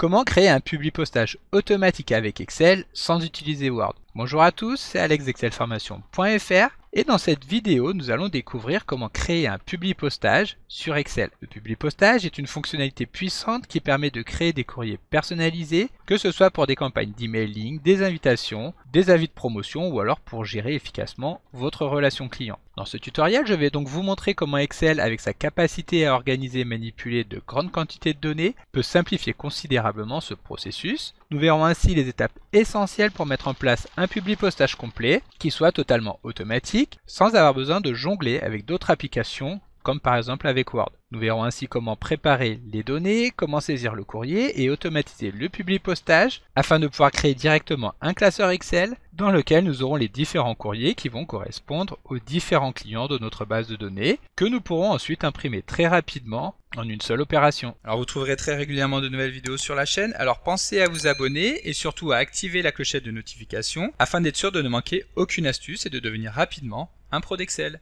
Comment créer un publipostage automatique avec Excel sans utiliser Word? Bonjour à tous, c'est Alex d'excelformation.fr et dans cette vidéo, nous allons découvrir comment créer un publipostage sur Excel. Le publipostage est une fonctionnalité puissante qui permet de créer des courriers personnalisés, que ce soit pour des campagnes d'emailing, des invitations, des avis de promotion ou alors pour gérer efficacement votre relation client. Dans ce tutoriel, je vais donc vous montrer comment Excel, avec sa capacité à organiser et manipuler de grandes quantités de données, peut simplifier considérablement ce processus. Nous verrons ainsi les étapes essentielles pour mettre en place un publipostage complet qui soit totalement automatique, sans avoir besoin de jongler avec d'autres applications, comme par exemple avec Word. Nous verrons ainsi comment préparer les données, comment saisir le courrier et automatiser le publipostage afin de pouvoir créer directement un classeur Excel dans lequel nous aurons les différents courriers qui vont correspondre aux différents clients de notre base de données que nous pourrons ensuite imprimer très rapidement en une seule opération. Alors vous trouverez très régulièrement de nouvelles vidéos sur la chaîne, alors pensez à vous abonner et surtout à activer la clochette de notification afin d'être sûr de ne manquer aucune astuce et de devenir rapidement un pro d'Excel.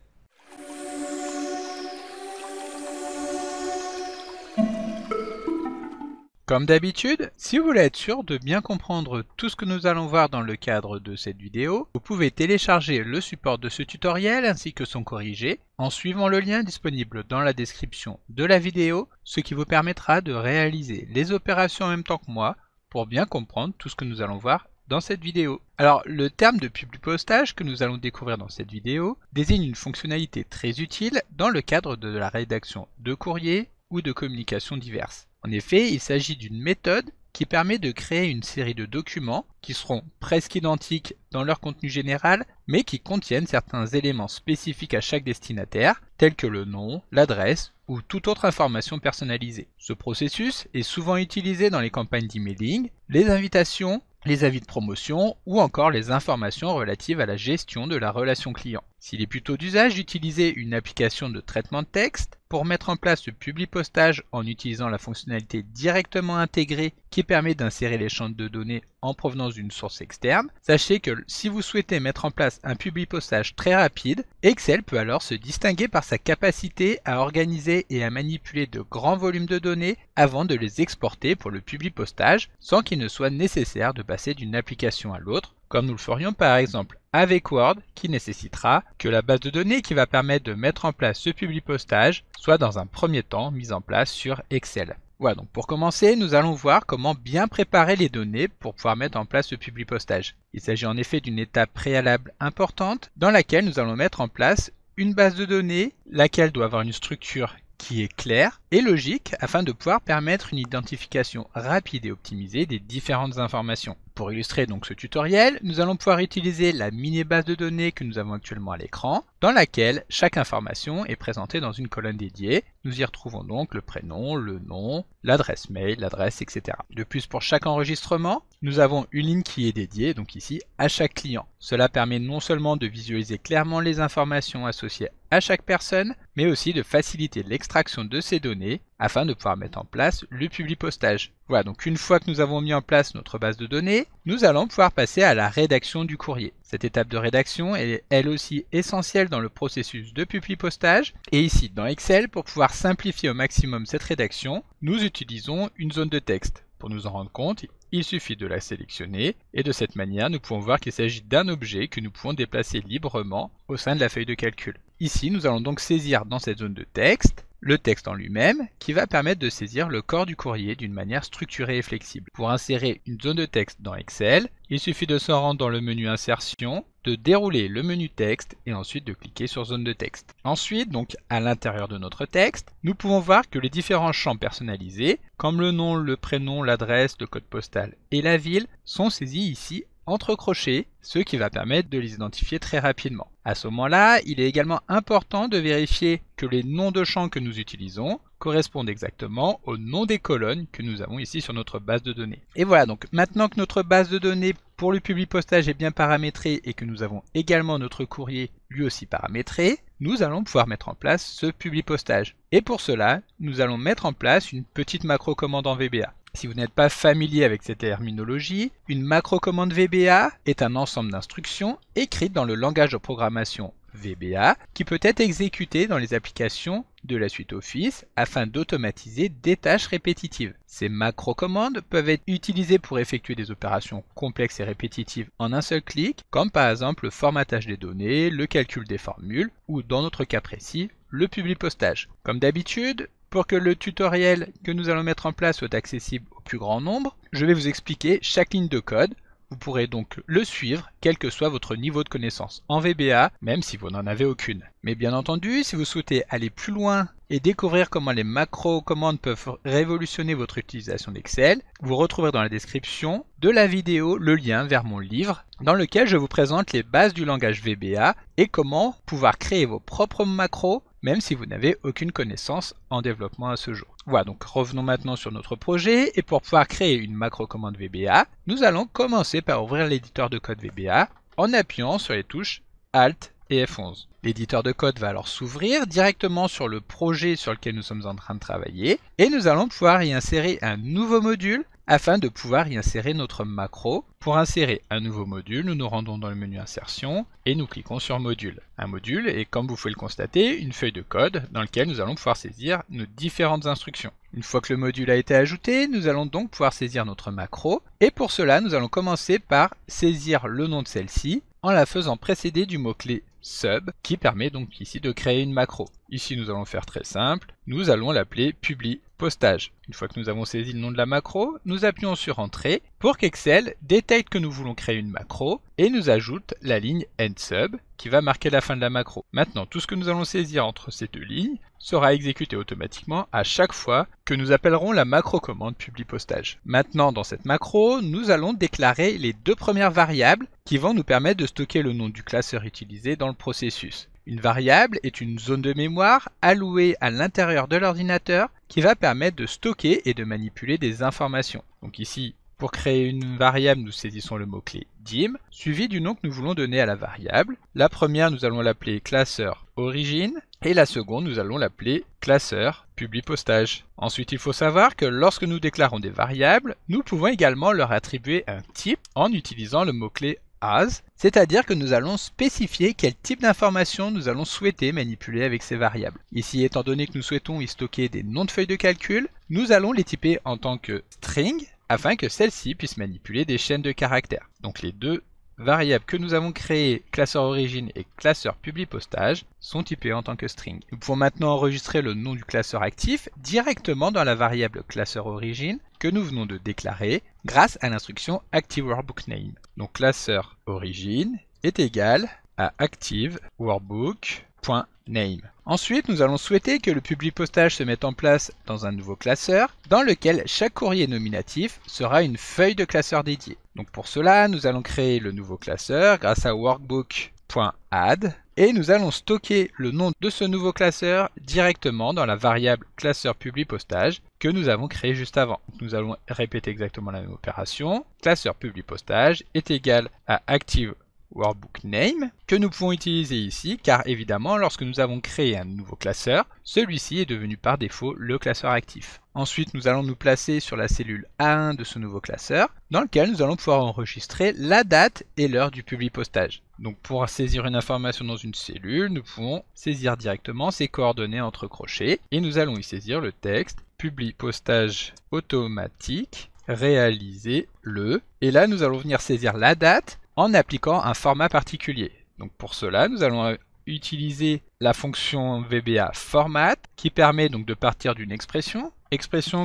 Comme d'habitude, si vous voulez être sûr de bien comprendre tout ce que nous allons voir dans le cadre de cette vidéo, vous pouvez télécharger le support de ce tutoriel ainsi que son corrigé en suivant le lien disponible dans la description de la vidéo, ce qui vous permettra de réaliser les opérations en même temps que moi pour bien comprendre tout ce que nous allons voir dans cette vidéo. Alors, le terme de publipostage que nous allons découvrir dans cette vidéo désigne une fonctionnalité très utile dans le cadre de la rédaction de courriers ou de communications diverses. En effet, il s'agit d'une méthode qui permet de créer une série de documents qui seront presque identiques dans leur contenu général, mais qui contiennent certains éléments spécifiques à chaque destinataire, tels que le nom, l'adresse ou toute autre information personnalisée. Ce processus est souvent utilisé dans les campagnes d'emailing, les invitations, les avis de promotion ou encore les informations relatives à la gestion de la relation client. S'il est plutôt d'usage d'utiliser une application de traitement de texte pour mettre en place ce publipostage en utilisant la fonctionnalité directement intégrée qui permet d'insérer les champs de données en provenance d'une source externe, sachez que si vous souhaitez mettre en place un publipostage très rapide, Excel peut alors se distinguer par sa capacité à organiser et à manipuler de grands volumes de données avant de les exporter pour le publipostage sans qu'il ne soit nécessaire de passer d'une application à l'autre, comme nous le ferions par exemple avec Word, qui nécessitera que la base de données qui va permettre de mettre en place ce publipostage soit dans un premier temps mise en place sur Excel. Voilà, donc pour commencer, nous allons voir comment bien préparer les données pour pouvoir mettre en place ce publipostage. Il s'agit en effet d'une étape préalable importante dans laquelle nous allons mettre en place une base de données, laquelle doit avoir une structure qui est claire et logique afin de pouvoir permettre une identification rapide et optimisée des différentes informations. Pour illustrer donc ce tutoriel, nous allons pouvoir utiliser la mini base de données que nous avons actuellement à l'écran, dans laquelle chaque information est présentée dans une colonne dédiée. Nous y retrouvons donc le prénom, le nom, l'adresse mail, l'adresse, etc. De plus, pour chaque enregistrement, nous avons une ligne qui est dédiée, donc ici, à chaque client. Cela permet non seulement de visualiser clairement les informations associées à chaque personne, mais aussi de faciliter l'extraction de ces données afin de pouvoir mettre en place le publipostage. Voilà, donc une fois que nous avons mis en place notre base de données, nous allons pouvoir passer à la rédaction du courrier. Cette étape de rédaction est elle aussi essentielle dans le processus de publipostage. Et ici, dans Excel, pour pouvoir simplifier au maximum cette rédaction, nous utilisons une zone de texte. Pour nous en rendre compte, il suffit de la sélectionner et de cette manière, nous pouvons voir qu'il s'agit d'un objet que nous pouvons déplacer librement au sein de la feuille de calcul. Ici, nous allons donc saisir dans cette zone de texte le texte en lui-même qui va permettre de saisir le corps du courrier d'une manière structurée et flexible. Pour insérer une zone de texte dans Excel, il suffit de se rendre dans le menu Insertion, de dérouler le menu Texte et ensuite de cliquer sur Zone de texte. Ensuite, donc à l'intérieur de notre texte, nous pouvons voir que les différents champs personnalisés, comme le nom, le prénom, l'adresse, le code postal et la ville, sont saisis ici entre crochets, ce qui va permettre de les identifier très rapidement. À ce moment-là, il est également important de vérifier que les noms de champs que nous utilisons correspondent exactement aux noms des colonnes que nous avons ici sur notre base de données. Et voilà, donc maintenant que notre base de données pour le publipostage est bien paramétrée et que nous avons également notre courrier lui aussi paramétré, nous allons pouvoir mettre en place ce publipostage. Et pour cela, nous allons mettre en place une petite macro commande en VBA. Si vous n'êtes pas familier avec cette terminologie, une macro commande VBA est un ensemble d'instructions écrites dans le langage de programmation VBA qui peut être exécuté dans les applications de la suite Office afin d'automatiser des tâches répétitives. Ces macro-commandes peuvent être utilisées pour effectuer des opérations complexes et répétitives en un seul clic, comme par exemple le formatage des données, le calcul des formules ou dans notre cas précis, le publipostage. Comme d'habitude, pour que le tutoriel que nous allons mettre en place soit accessible au plus grand nombre, je vais vous expliquer chaque ligne de code. Vous pourrez donc le suivre, quel que soit votre niveau de connaissance en VBA, même si vous n'en avez aucune. Mais bien entendu, si vous souhaitez aller plus loin et découvrir comment les macro-commandes peuvent révolutionner votre utilisation d'Excel, vous retrouverez dans la description de la vidéo le lien vers mon livre, dans lequel je vous présente les bases du langage VBA et comment pouvoir créer vos propres macros, même si vous n'avez aucune connaissance en développement à ce jour. Voilà, donc revenons maintenant sur notre projet, et pour pouvoir créer une macro-commande VBA, nous allons commencer par ouvrir l'éditeur de code VBA en appuyant sur les touches Alt et F11. L'éditeur de code va alors s'ouvrir directement sur le projet sur lequel nous sommes en train de travailler, et nous allons pouvoir y insérer un nouveau module afin de pouvoir y insérer notre macro. Pour insérer un nouveau module, nous nous rendons dans le menu Insertion et nous cliquons sur Module. Un module est, comme vous pouvez le constater, une feuille de code dans laquelle nous allons pouvoir saisir nos différentes instructions. Une fois que le module a été ajouté, nous allons donc pouvoir saisir notre macro, et pour cela, nous allons commencer par saisir le nom de celle-ci en la faisant précéder du mot-clé Sub, qui permet donc ici de créer une macro. Ici, nous allons faire très simple, nous allons l'appeler publipostage. Une fois que nous avons saisi le nom de la macro, nous appuyons sur Entrée pour qu'Excel détecte que nous voulons créer une macro et nous ajoute la ligne EndSub qui va marquer la fin de la macro. Maintenant, tout ce que nous allons saisir entre ces deux lignes sera exécuté automatiquement à chaque fois que nous appellerons la macro-commande publipostage. Maintenant, dans cette macro, nous allons déclarer les deux premières variables qui vont nous permettre de stocker le nom du classeur utilisé dans le processus. Une variable est une zone de mémoire allouée à l'intérieur de l'ordinateur qui va permettre de stocker et de manipuler des informations. Donc ici, pour créer une variable, nous saisissons le mot-clé dim, suivi du nom que nous voulons donner à la variable. La première, nous allons l'appeler classeur origine, et la seconde, nous allons l'appeler classeur publipostage. Ensuite, il faut savoir que lorsque nous déclarons des variables, nous pouvons également leur attribuer un type en utilisant le mot-clé as, c'est-à-dire que nous allons spécifier quel type d'information nous allons souhaiter manipuler avec ces variables. Ici, étant donné que nous souhaitons y stocker des noms de feuilles de calcul, nous allons les typer en tant que string afin que celles-ci puissent manipuler des chaînes de caractères. Donc les deux variables que nous avons créées, classeur origine et classeur publipostage, sont typées en tant que string. Nous pouvons maintenant enregistrer le nom du classeur actif directement dans la variable classeur origine que nous venons de déclarer grâce à l'instruction ActiveWorkbookName. Donc classeur origine est égal à ActiveWorkbook.name. Ensuite, nous allons souhaiter que le publipostage se mette en place dans un nouveau classeur dans lequel chaque courrier nominatif sera une feuille de classeur dédiée. Donc pour cela, nous allons créer le nouveau classeur grâce à workbook.add et nous allons stocker le nom de ce nouveau classeur directement dans la variable classeur publipostage que nous avons créé juste avant. Donc nous allons répéter exactement la même opération. Classeur publipostage est égal à ActiveWorkbookName que nous pouvons utiliser ici car évidemment lorsque nous avons créé un nouveau classeur, celui-ci est devenu par défaut le classeur actif. Ensuite nous allons nous placer sur la cellule A1 de ce nouveau classeur dans lequel nous allons pouvoir enregistrer la date et l'heure du publipostage. Donc pour saisir une information dans une cellule, nous pouvons saisir directement ses coordonnées entre crochets et nous allons y saisir le texte publipostage automatique réalisé le, et là nous allons venir saisir la date en appliquant un format particulier. Donc pour cela, nous allons utiliser la fonction VBA format qui permet donc de partir d'une expression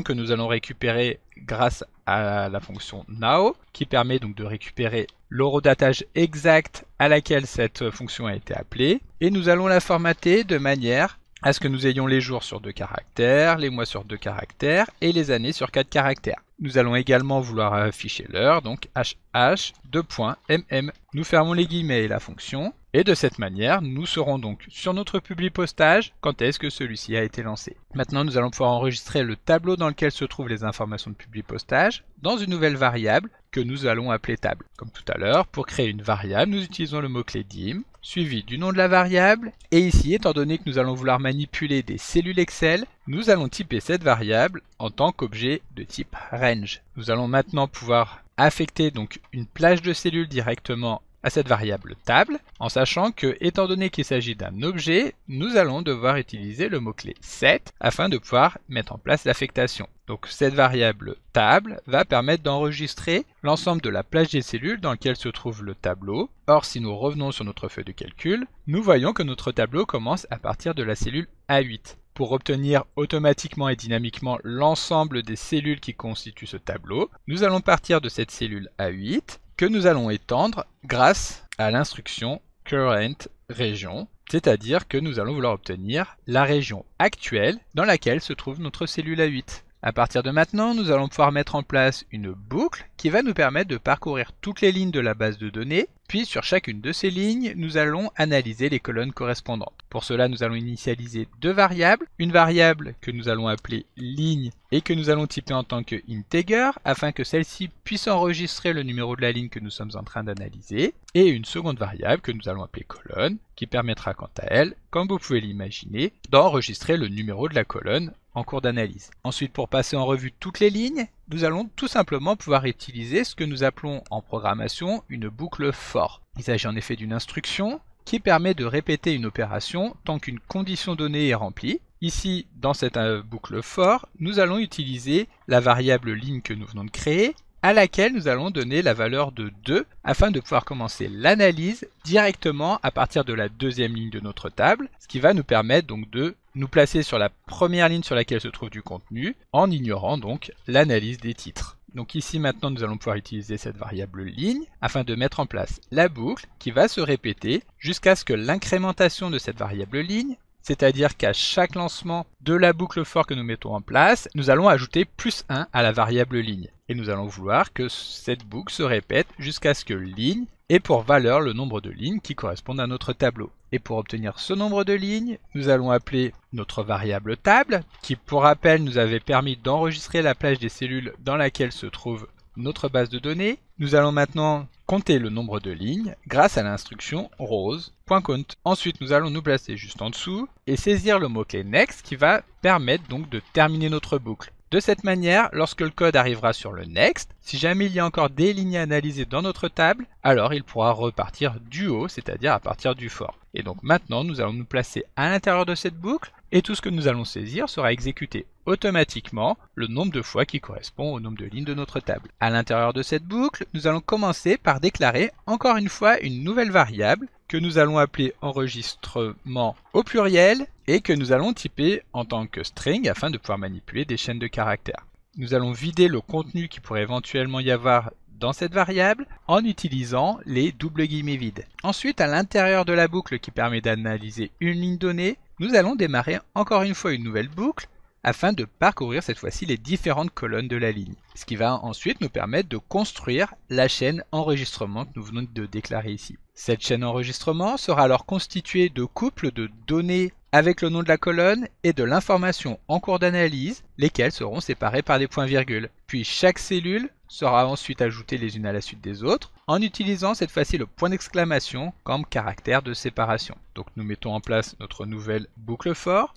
que nous allons récupérer grâce à la fonction now qui permet donc de récupérer l'horodatage exact à laquelle cette fonction a été appelée, et nous allons la formater de manière à ce que nous ayons les jours sur 2 caractères, les mois sur 2 caractères et les années sur 4 caractères. Nous allons également vouloir afficher l'heure, donc HH2.mm. Nous fermons les guillemets et la fonction, et de cette manière, nous serons donc sur notre publipostage quand est-ce que celui-ci a été lancé. Maintenant, nous allons pouvoir enregistrer le tableau dans lequel se trouvent les informations de publipostage dans une nouvelle variable que nous allons appeler table. Comme tout à l'heure, pour créer une variable, nous utilisons le mot-clé dim, suivi du nom de la variable, et ici, étant donné que nous allons vouloir manipuler des cellules Excel, nous allons typer cette variable en tant qu'objet de type range. Nous allons maintenant pouvoir affecter donc une plage de cellules directement à cette variable table, en sachant que, étant donné qu'il s'agit d'un objet, nous allons devoir utiliser le mot-clé set afin de pouvoir mettre en place l'affectation. Donc cette variable table va permettre d'enregistrer l'ensemble de la plage des cellules dans laquelle se trouve le tableau. Or, si nous revenons sur notre feuille de calcul, nous voyons que notre tableau commence à partir de la cellule A8. Pour obtenir automatiquement et dynamiquement l'ensemble des cellules qui constituent ce tableau, nous allons partir de cette cellule A8 que nous allons étendre grâce à l'instruction current region, c'est-à-dire que nous allons vouloir obtenir la région actuelle dans laquelle se trouve notre cellule A8. À partir de maintenant, nous allons pouvoir mettre en place une boucle qui va nous permettre de parcourir toutes les lignes de la base de données, puis sur chacune de ces lignes, nous allons analyser les colonnes correspondantes. Pour cela, nous allons initialiser deux variables, une variable que nous allons appeler ligne et que nous allons typer en tant que integer afin que celle-ci puisse enregistrer le numéro de la ligne que nous sommes en train d'analyser, et une seconde variable que nous allons appeler colonne qui permettra quant à elle, comme vous pouvez l'imaginer, d'enregistrer le numéro de la colonne en cours d'analyse. Ensuite, pour passer en revue toutes les lignes, nous allons tout simplement pouvoir utiliser ce que nous appelons en programmation une boucle for. Il s'agit en effet d'une instruction qui permet de répéter une opération tant qu'une condition donnée est remplie. Ici, dans cette boucle for, nous allons utiliser la variable ligne que nous venons de créer, à laquelle nous allons donner la valeur de 2 afin de pouvoir commencer l'analyse directement à partir de la deuxième ligne de notre table, ce qui va nous permettre donc de nous placer sur la première ligne sur laquelle se trouve du contenu, en ignorant donc l'analyse des titres. Donc ici maintenant nous allons pouvoir utiliser cette variable ligne afin de mettre en place la boucle qui va se répéter jusqu'à ce que l'incrémentation de cette variable ligne, c'est-à-dire qu'à chaque lancement de la boucle for que nous mettons en place, nous allons ajouter plus 1 à la variable ligne. Et nous allons vouloir que cette boucle se répète jusqu'à ce que ligne ait pour valeur le nombre de lignes qui correspondent à notre tableau. Et pour obtenir ce nombre de lignes, nous allons appeler notre variable table, qui pour rappel nous avait permis d'enregistrer la plage des cellules dans laquelle se trouve notre base de données. Nous allons maintenant compter le nombre de lignes grâce à l'instruction rows.count. Ensuite, nous allons nous placer juste en dessous et saisir le mot-clé next qui va permettre donc de terminer notre boucle. De cette manière, lorsque le code arrivera sur le next, si jamais il y a encore des lignes à analyser dans notre table, alors il pourra repartir du haut, c'est-à-dire à partir du for. Et donc maintenant, nous allons nous placer à l'intérieur de cette boucle et tout ce que nous allons saisir sera exécuté automatiquement le nombre de fois qui correspond au nombre de lignes de notre table. À l'intérieur de cette boucle, nous allons commencer par déclarer encore une fois une nouvelle variable que nous allons appeler enregistrement au pluriel et que nous allons typer en tant que string afin de pouvoir manipuler des chaînes de caractères. Nous allons vider le contenu qui pourrait éventuellement y avoir dans cette variable en utilisant les doubles guillemets vides. Ensuite, à l'intérieur de la boucle qui permet d'analyser une ligne donnée, nous allons démarrer encore une fois une nouvelle boucle afin de parcourir cette fois-ci les différentes colonnes de la ligne. Ce qui va ensuite nous permettre de construire la chaîne enregistrement que nous venons de déclarer ici. Cette chaîne enregistrement sera alors constituée de couples de données avec le nom de la colonne et de l'information en cours d'analyse, lesquelles seront séparées par des points-virgules. Puis chaque cellule sera ensuite ajoutée les unes à la suite des autres, en utilisant cette fois-ci le point d'exclamation comme caractère de séparation. Donc nous mettons en place notre nouvelle boucle for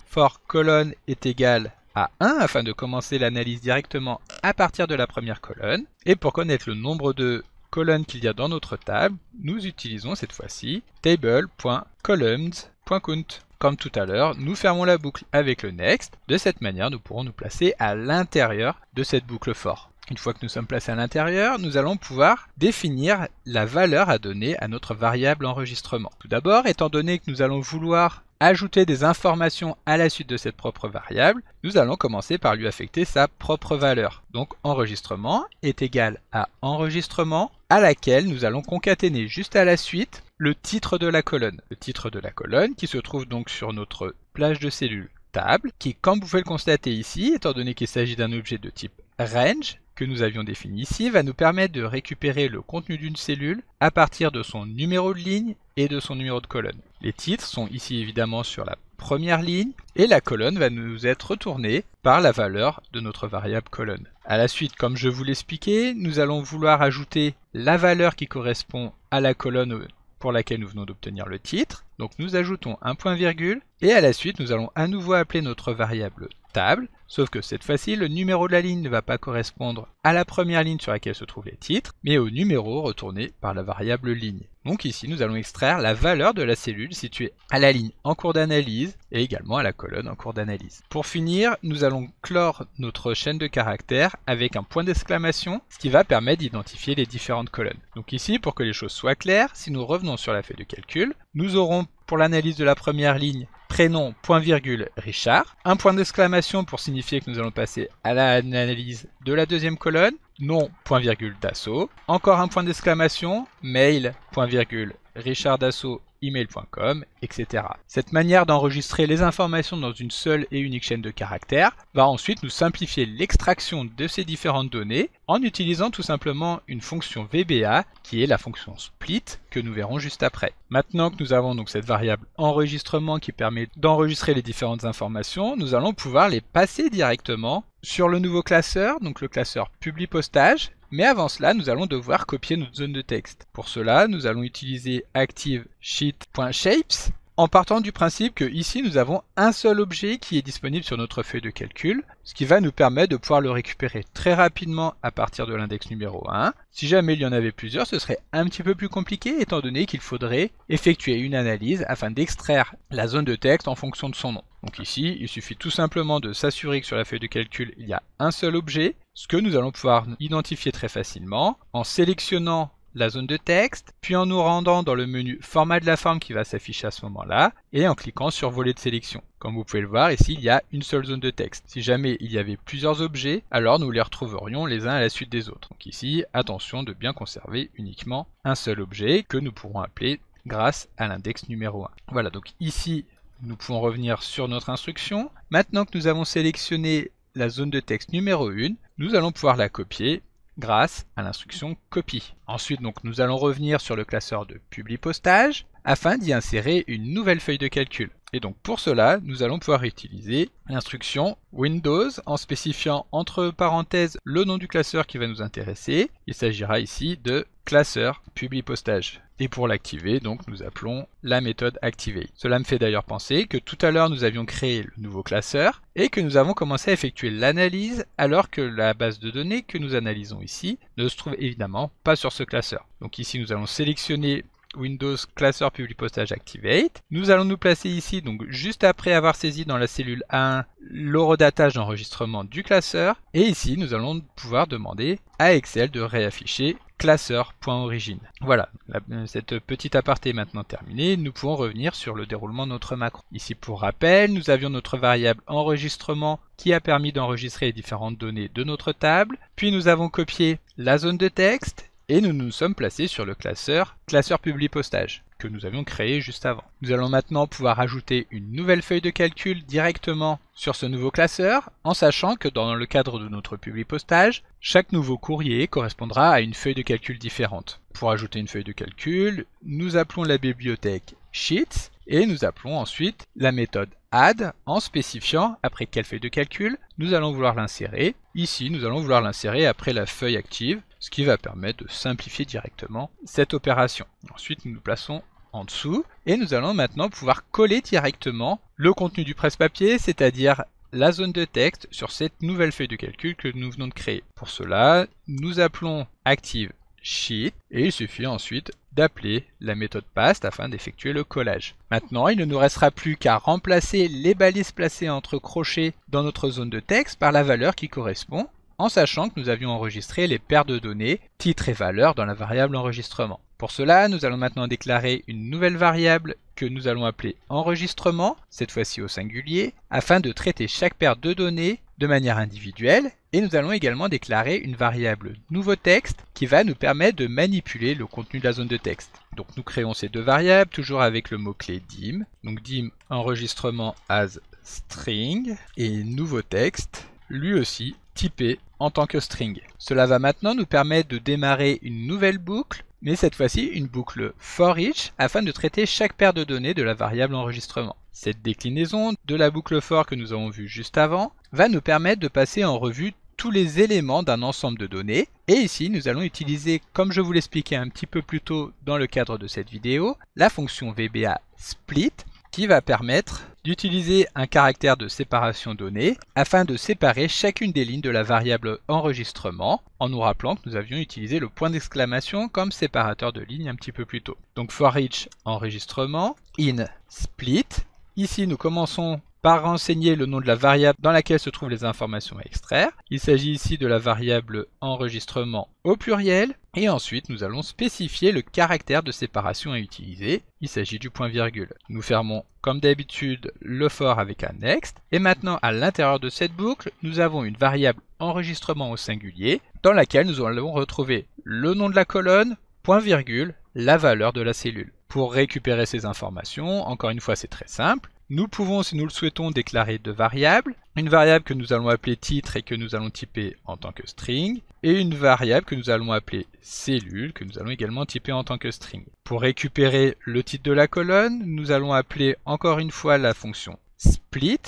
colonne est égale à 1 afin de commencer l'analyse directement à partir de la première colonne. Et pour connaître le nombre de colonnes qu'il y a dans notre table, nous utilisons cette fois-ci table.columns.count. Comme tout à l'heure, nous fermons la boucle avec le next. De cette manière, nous pourrons nous placer à l'intérieur de cette boucle for. Une fois que nous sommes placés à l'intérieur, nous allons pouvoir définir la valeur à donner à notre variable enregistrement. Tout d'abord, étant donné que nous allons vouloir ajouter des informations à la suite de cette propre variable, nous allons commencer par lui affecter sa propre valeur. Donc enregistrement est égal à enregistrement, à laquelle nous allons concaténer juste à la suite le titre de la colonne. Le titre de la colonne qui se trouve donc sur notre plage de cellules table, qui, comme vous pouvez le constater ici, étant donné qu'il s'agit d'un objet de type range, que nous avions défini ici, va nous permettre de récupérer le contenu d'une cellule à partir de son numéro de ligne et de son numéro de colonne. Les titres sont ici évidemment sur la première ligne et la colonne va nous être retournée par la valeur de notre variable colonne. À la suite, comme je vous l'expliquais, nous allons vouloir ajouter la valeur qui correspond à la colonne pour laquelle nous venons d'obtenir le titre. Donc nous ajoutons un point-virgule et à la suite nous allons à nouveau appeler notre variable table, sauf que cette fois-ci le numéro de la ligne ne va pas correspondre à la première ligne sur laquelle se trouvent les titres, mais au numéro retourné par la variable ligne. Donc ici, nous allons extraire la valeur de la cellule située à la ligne en cours d'analyse et également à la colonne en cours d'analyse. Pour finir, nous allons clore notre chaîne de caractères avec un point d'exclamation, ce qui va permettre d'identifier les différentes colonnes. Donc ici, pour que les choses soient claires, si nous revenons sur la feuille de calcul, nous aurons pour l'analyse de la première ligne, prénom, point virgule, Richard, un point d'exclamation pour signifier que nous allons passer à l'analyse de la deuxième colonne, nom, point virgule, Dassault, encore un point d'exclamation, mail, point virgule, Richard Dassault, email.com, etc. Cette manière d'enregistrer les informations dans une seule et unique chaîne de caractères va ensuite nous simplifier l'extraction de ces différentes données en utilisant tout simplement une fonction VBA qui est la fonction split que nous verrons juste après. Maintenant que nous avons donc cette variable enregistrement qui permet d'enregistrer les différentes informations, nous allons pouvoir les passer directement sur le nouveau classeur, donc le classeur publi postage. Mais avant cela, nous allons devoir copier notre zone de texte. Pour cela, nous allons utiliser ActiveSheet.Shapes en partant du principe que ici nous avons un seul objet qui est disponible sur notre feuille de calcul, ce qui va nous permettre de pouvoir le récupérer très rapidement à partir de l'index numéro 1. Si jamais il y en avait plusieurs, ce serait un petit peu plus compliqué étant donné qu'il faudrait effectuer une analyse afin d'extraire la zone de texte en fonction de son nom. Donc ici, il suffit tout simplement de s'assurer que sur la feuille de calcul, il y a un seul objet, ce que nous allons pouvoir identifier très facilement en sélectionnant la zone de texte, puis en nous rendant dans le menu format de la forme qui va s'afficher à ce moment-là, et en cliquant sur volet de sélection. Comme vous pouvez le voir, ici il y a une seule zone de texte. Si jamais il y avait plusieurs objets, alors nous les retrouverions les uns à la suite des autres. Donc ici, attention de bien conserver uniquement un seul objet que nous pourrons appeler grâce à l'index numéro 1. Voilà, donc ici nous pouvons revenir sur notre instruction. Maintenant que nous avons sélectionné la zone de texte numéro 1, nous allons pouvoir la copier grâce à l'instruction copie. Ensuite, donc, nous allons revenir sur le classeur de publi postage afin d'y insérer une nouvelle feuille de calcul. Et donc pour cela, nous allons pouvoir utiliser l'instruction Windows en spécifiant entre parenthèses le nom du classeur qui va nous intéresser. Il s'agira ici de classeur publi postage. Et pour l'activer, donc nous appelons la méthode activate. Cela me fait d'ailleurs penser que tout à l'heure nous avions créé le nouveau classeur et que nous avons commencé à effectuer l'analyse alors que la base de données que nous analysons ici ne se trouve évidemment pas sur ce classeur. Donc ici nous allons sélectionner Windows Classeur Publi Postage Activate. Nous allons nous placer ici, donc juste après avoir saisi dans la cellule A1 l'horodatage d'enregistrement du classeur. Et ici, nous allons pouvoir demander à Excel de réafficher classeur.origine. Voilà, cette petite aparté est maintenant terminée. Nous pouvons revenir sur le déroulement de notre macro. Ici, pour rappel, nous avions notre variable enregistrement qui a permis d'enregistrer les différentes données de notre table. Puis nous avons copié la zone de texte. Et nous nous sommes placés sur le classeur publi postage que nous avions créé juste avant. Nous allons maintenant pouvoir ajouter une nouvelle feuille de calcul directement sur ce nouveau classeur en sachant que dans le cadre de notre publi postage, chaque nouveau courrier correspondra à une feuille de calcul différente. Pour ajouter une feuille de calcul, nous appelons la bibliothèque Sheets et nous appelons ensuite la méthode add en spécifiant après quelle feuille de calcul nous allons vouloir l'insérer. Ici, nous allons vouloir l'insérer après la feuille active, ce qui va permettre de simplifier directement cette opération. Ensuite, nous nous plaçons en dessous et nous allons maintenant pouvoir coller directement le contenu du presse-papier, c'est-à-dire la zone de texte sur cette nouvelle feuille de calcul que nous venons de créer. Pour cela, nous appelons ActiveSheet et il suffit ensuite d'appeler la méthode paste afin d'effectuer le collage. Maintenant, il ne nous restera plus qu'à remplacer les balises placées entre crochets dans notre zone de texte par la valeur qui correspond, en sachant que nous avions enregistré les paires de données, titre et valeur dans la variable enregistrement. Pour cela, nous allons maintenant déclarer une nouvelle variable que nous allons appeler enregistrement, cette fois-ci au singulier, afin de traiter chaque paire de données de manière individuelle. Et nous allons également déclarer une variable nouveau texte qui va nous permettre de manipuler le contenu de la zone de texte. Donc nous créons ces deux variables toujours avec le mot-clé dim. Donc dim enregistrement as string et nouveau texte, lui aussi typé en tant que string. Cela va maintenant nous permettre de démarrer une nouvelle boucle, mais cette fois-ci une boucle for each afin de traiter chaque paire de données de la variable enregistrement. Cette déclinaison de la boucle for que nous avons vue juste avant va nous permettre de passer en revue tous les éléments d'un ensemble de données. Et ici, nous allons utiliser, comme je vous l'expliquais un petit peu plus tôt dans le cadre de cette vidéo, la fonction VBA split qui va permettre d'utiliser un caractère de séparation donné afin de séparer chacune des lignes de la variable enregistrement en nous rappelant que nous avions utilisé le point d'exclamation comme séparateur de lignes un petit peu plus tôt. Donc for each enregistrement, in split. Ici nous commençons par renseigner le nom de la variable dans laquelle se trouvent les informations à extraire. Il s'agit ici de la variable enregistrement au pluriel. Et ensuite, nous allons spécifier le caractère de séparation à utiliser. Il s'agit du point virgule. Nous fermons comme d'habitude le for avec un next. Et maintenant, à l'intérieur de cette boucle, nous avons une variable enregistrement au singulier dans laquelle nous allons retrouver le nom de la colonne, point virgule, la valeur de la cellule. Pour récupérer ces informations, encore une fois, c'est très simple. Nous pouvons, si nous le souhaitons, déclarer deux variables. Une variable que nous allons appeler titre et que nous allons typer en tant que string. Et une variable que nous allons appeler cellule, que nous allons également typer en tant que string. Pour récupérer le titre de la colonne, nous allons appeler encore une fois la fonction split,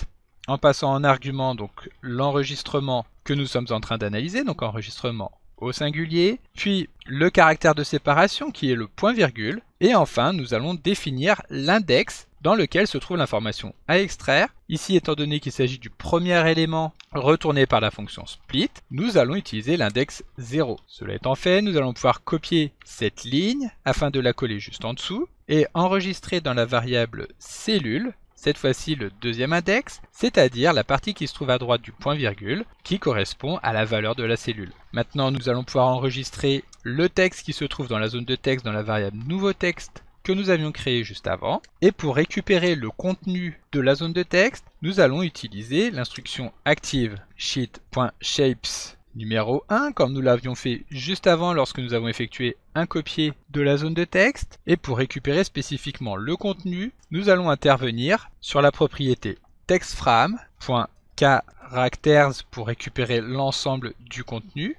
en passant en argument donc l'enregistrement que nous sommes en train d'analyser, donc enregistrement au singulier, puis le caractère de séparation qui est le point virgule, et enfin nous allons définir l'index dans lequel se trouve l'information à extraire. Ici, étant donné qu'il s'agit du premier élément retourné par la fonction split, nous allons utiliser l'index 0. Cela étant fait, nous allons pouvoir copier cette ligne afin de la coller juste en dessous et enregistrer dans la variable cellule, cette fois-ci le deuxième index, c'est-à-dire la partie qui se trouve à droite du point virgule, qui correspond à la valeur de la cellule. Maintenant, nous allons pouvoir enregistrer le texte qui se trouve dans la zone de texte dans la variable nouveau texte que nous avions créé juste avant. Et pour récupérer le contenu de la zone de texte, nous allons utiliser l'instruction active sheet.shapes numéro 1, comme nous l'avions fait juste avant lorsque nous avons effectué un copier de la zone de texte. Et pour récupérer spécifiquement le contenu, nous allons intervenir sur la propriété textFram.characters pour récupérer l'ensemble du contenu,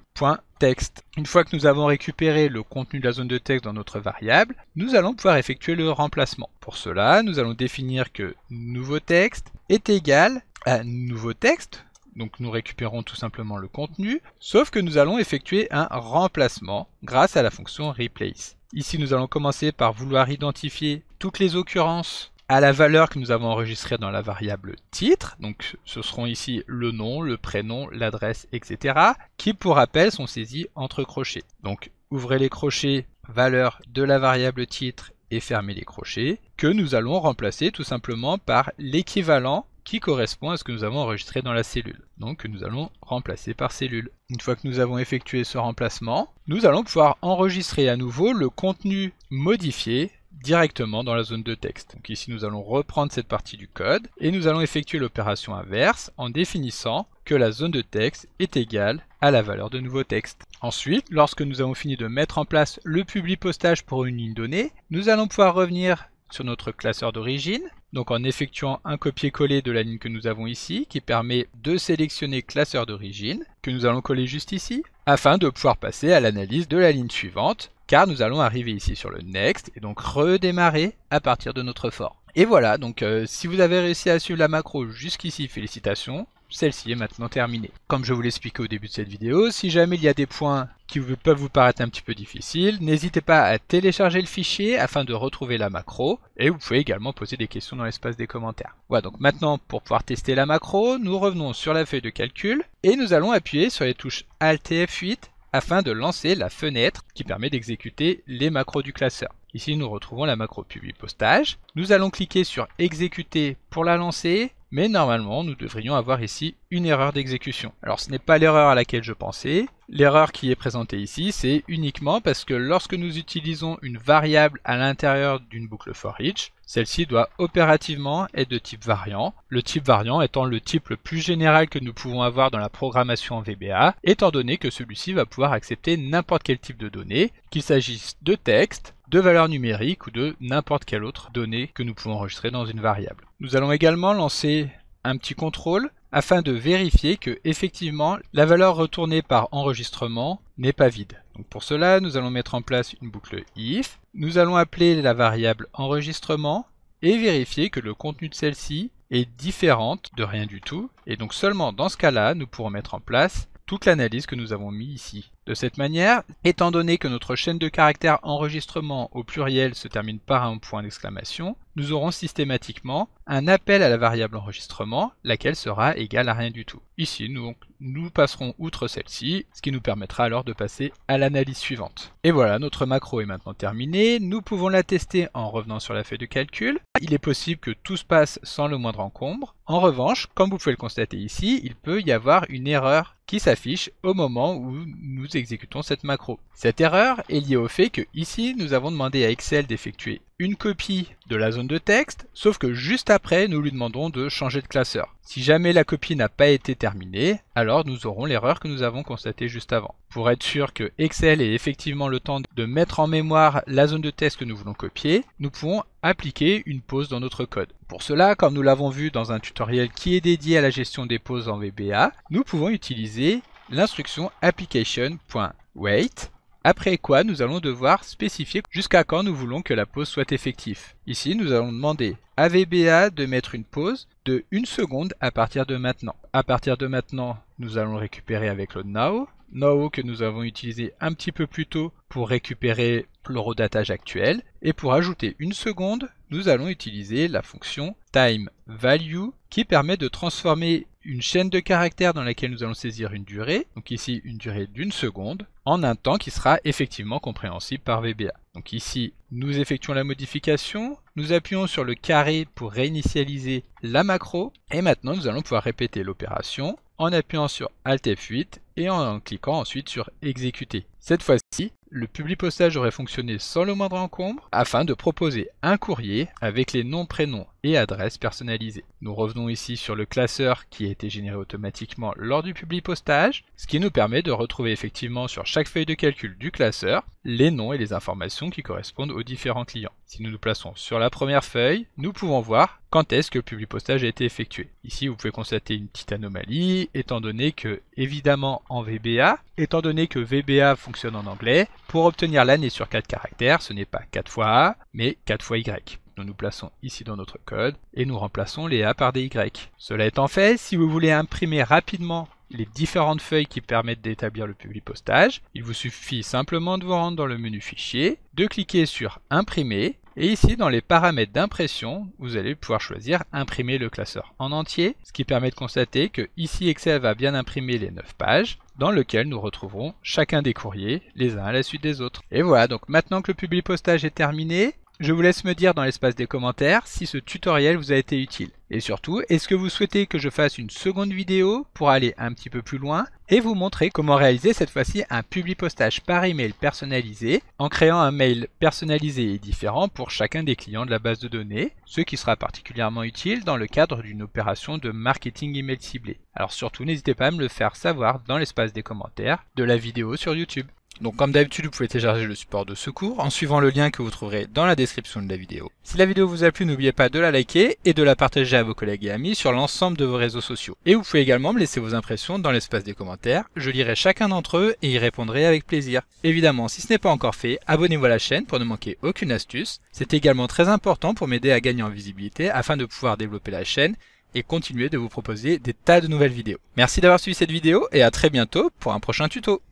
.text. Une fois que nous avons récupéré le contenu de la zone de texte dans notre variable, nous allons pouvoir effectuer le remplacement. Pour cela, nous allons définir que nouveau texte est égal à nouveau texte. Donc nous récupérons tout simplement le contenu, sauf que nous allons effectuer un remplacement grâce à la fonction replace. Ici, nous allons commencer par vouloir identifier toutes les occurrences à la valeur que nous avons enregistrée dans la variable titre. Donc ce seront ici le nom, le prénom, l'adresse, etc. qui pour rappel sont saisis entre crochets. Donc ouvrez les crochets, valeur de la variable titre et fermez les crochets, que nous allons remplacer tout simplement par l'équivalent qui correspond à ce que nous avons enregistré dans la cellule. Donc que nous allons remplacer par cellule. Une fois que nous avons effectué ce remplacement, nous allons pouvoir enregistrer à nouveau le contenu modifié directement dans la zone de texte. Donc ici nous allons reprendre cette partie du code et nous allons effectuer l'opération inverse en définissant que la zone de texte est égale à la valeur de nouveau texte. Ensuite, lorsque nous avons fini de mettre en place le publi postage pour une ligne donnée, nous allons pouvoir revenir sur notre classeur d'origine, donc en effectuant un copier-coller de la ligne que nous avons ici, qui permet de sélectionner classeur d'origine, que nous allons coller juste ici, afin de pouvoir passer à l'analyse de la ligne suivante, car nous allons arriver ici sur le next, et donc redémarrer à partir de notre for. Et voilà, donc si vous avez réussi à suivre la macro jusqu'ici, félicitations. Celle-ci est maintenant terminée. Comme je vous l'expliquais au début de cette vidéo, si jamais il y a des points qui peuvent vous paraître un petit peu difficiles, n'hésitez pas à télécharger le fichier afin de retrouver la macro, et vous pouvez également poser des questions dans l'espace des commentaires. Voilà, donc maintenant pour pouvoir tester la macro, nous revenons sur la feuille de calcul, et nous allons appuyer sur les touches Alt et F8 afin de lancer la fenêtre qui permet d'exécuter les macros du classeur. Ici nous retrouvons la macro publi postage. Nous allons cliquer sur exécuter pour la lancer, mais normalement nous devrions avoir ici une erreur d'exécution. Alors ce n'est pas l'erreur à laquelle je pensais. L'erreur qui est présentée ici, c'est uniquement parce que lorsque nous utilisons une variable à l'intérieur d'une boucle for each, celle-ci doit opérativement être de type variant, le type variant étant le type le plus général que nous pouvons avoir dans la programmation en VBA, étant donné que celui-ci va pouvoir accepter n'importe quel type de données, qu'il s'agisse de texte, de valeurs numériques ou de n'importe quelle autre donnée que nous pouvons enregistrer dans une variable. Nous allons également lancer un petit contrôle afin de vérifier que effectivement la valeur retournée par enregistrement n'est pas vide. Donc pour cela, nous allons mettre en place une boucle if. Nous allons appeler la variable enregistrement et vérifier que le contenu de celle-ci est différente de rien du tout. Et donc seulement dans ce cas-là, nous pourrons mettre en place toute l'analyse que nous avons mis ici De cette manière, étant donné que notre chaîne de caractères enregistrement au pluriel se termine par un point d'exclamation, nous aurons systématiquement un appel à la variable enregistrement, laquelle sera égale à rien du tout. Ici, nous passerons outre celle-ci, ce qui nous permettra alors de passer à l'analyse suivante. Et voilà, notre macro est maintenant terminée. Nous pouvons la tester en revenant sur la feuille de calcul. Il est possible que tout se passe sans le moindre encombre. En revanche, comme vous pouvez le constater ici, il peut y avoir une erreur qui s'affiche au moment où nous exécutons cette macro. Cette erreur est liée au fait que ici, nous avons demandé à Excel d'effectuer une copie de la zone de texte, sauf que juste après, nous lui demandons de changer de classeur. Si jamais la copie n'a pas été terminée, alors nous aurons l'erreur que nous avons constatée juste avant. Pour être sûr que Excel ait effectivement le temps de mettre en mémoire la zone de texte que nous voulons copier, nous pouvons appliquer une pause dans notre code. Pour cela, comme nous l'avons vu dans un tutoriel qui est dédié à la gestion des pauses en VBA, nous pouvons utiliser l'instruction application.wait, après quoi nous allons devoir spécifier jusqu'à quand nous voulons que la pause soit effective. Ici, nous allons demander à VBA de mettre une pause de 1 seconde à partir de maintenant. À partir de maintenant, nous allons le récupérer avec le now. Now que nous avons utilisé un petit peu plus tôt pour récupérer l'horodatage actuel. Et pour ajouter 1 seconde, nous allons utiliser la fonction timeValue qui permet de transformer une chaîne de caractères dans laquelle nous allons saisir une durée, donc ici une durée d'1 seconde, en un temps qui sera effectivement compréhensible par VBA. Donc ici, nous effectuons la modification, nous appuyons sur le carré pour réinitialiser la macro, et maintenant nous allons pouvoir répéter l'opération en appuyant sur Alt F8 et en cliquant ensuite sur exécuter. Cette fois-ci, le publipostage aurait fonctionné sans le moindre encombre afin de proposer un courrier avec les noms, prénoms et adresses personnalisés. Nous revenons ici sur le classeur qui a été généré automatiquement lors du publipostage, ce qui nous permet de retrouver effectivement sur chaque feuille de calcul du classeur les noms et les informations qui correspondent aux différents clients. Si nous nous plaçons sur la première feuille, nous pouvons voir quand est-ce que le publipostage a été effectué. Ici, vous pouvez constater une petite anomalie, étant donné que, évidemment en VBA, étant donné que VBA fonctionne en anglais, pour obtenir l'année sur 4 caractères, ce n'est pas 4 fois A, mais 4 fois Y. Nous nous plaçons ici dans notre code et nous remplaçons les A par des Y. Cela étant fait, si vous voulez imprimer rapidement les différentes feuilles qui permettent d'établir le publipostage, il vous suffit simplement de vous rendre dans le menu Fichier, de cliquer sur Imprimer, et ici dans les paramètres d'impression, vous allez pouvoir choisir Imprimer le classeur en entier, ce qui permet de constater que ici Excel va bien imprimer les 9 pages, dans lequel nous retrouverons chacun des courriers, les uns à la suite des autres. Et voilà, donc maintenant que le publipostage est terminé, je vous laisse me dire dans l'espace des commentaires si ce tutoriel vous a été utile. Et surtout, est-ce que vous souhaitez que je fasse une seconde vidéo pour aller un petit peu plus loin et vous montrer comment réaliser cette fois-ci un publipostage par email personnalisé en créant un mail personnalisé et différent pour chacun des clients de la base de données, ce qui sera particulièrement utile dans le cadre d'une opération de marketing email ciblé. Alors surtout, n'hésitez pas à me le faire savoir dans l'espace des commentaires de la vidéo sur YouTube. Donc comme d'habitude, vous pouvez télécharger le support de secours en suivant le lien que vous trouverez dans la description de la vidéo. Si la vidéo vous a plu, n'oubliez pas de la liker et de la partager à vos collègues et amis sur l'ensemble de vos réseaux sociaux. Et vous pouvez également me laisser vos impressions dans l'espace des commentaires, je lirai chacun d'entre eux et y répondrai avec plaisir. Évidemment, si ce n'est pas encore fait, abonnez-vous à la chaîne pour ne manquer aucune astuce. C'est également très important pour m'aider à gagner en visibilité afin de pouvoir développer la chaîne et continuer de vous proposer des tas de nouvelles vidéos. Merci d'avoir suivi cette vidéo et à très bientôt pour un prochain tuto.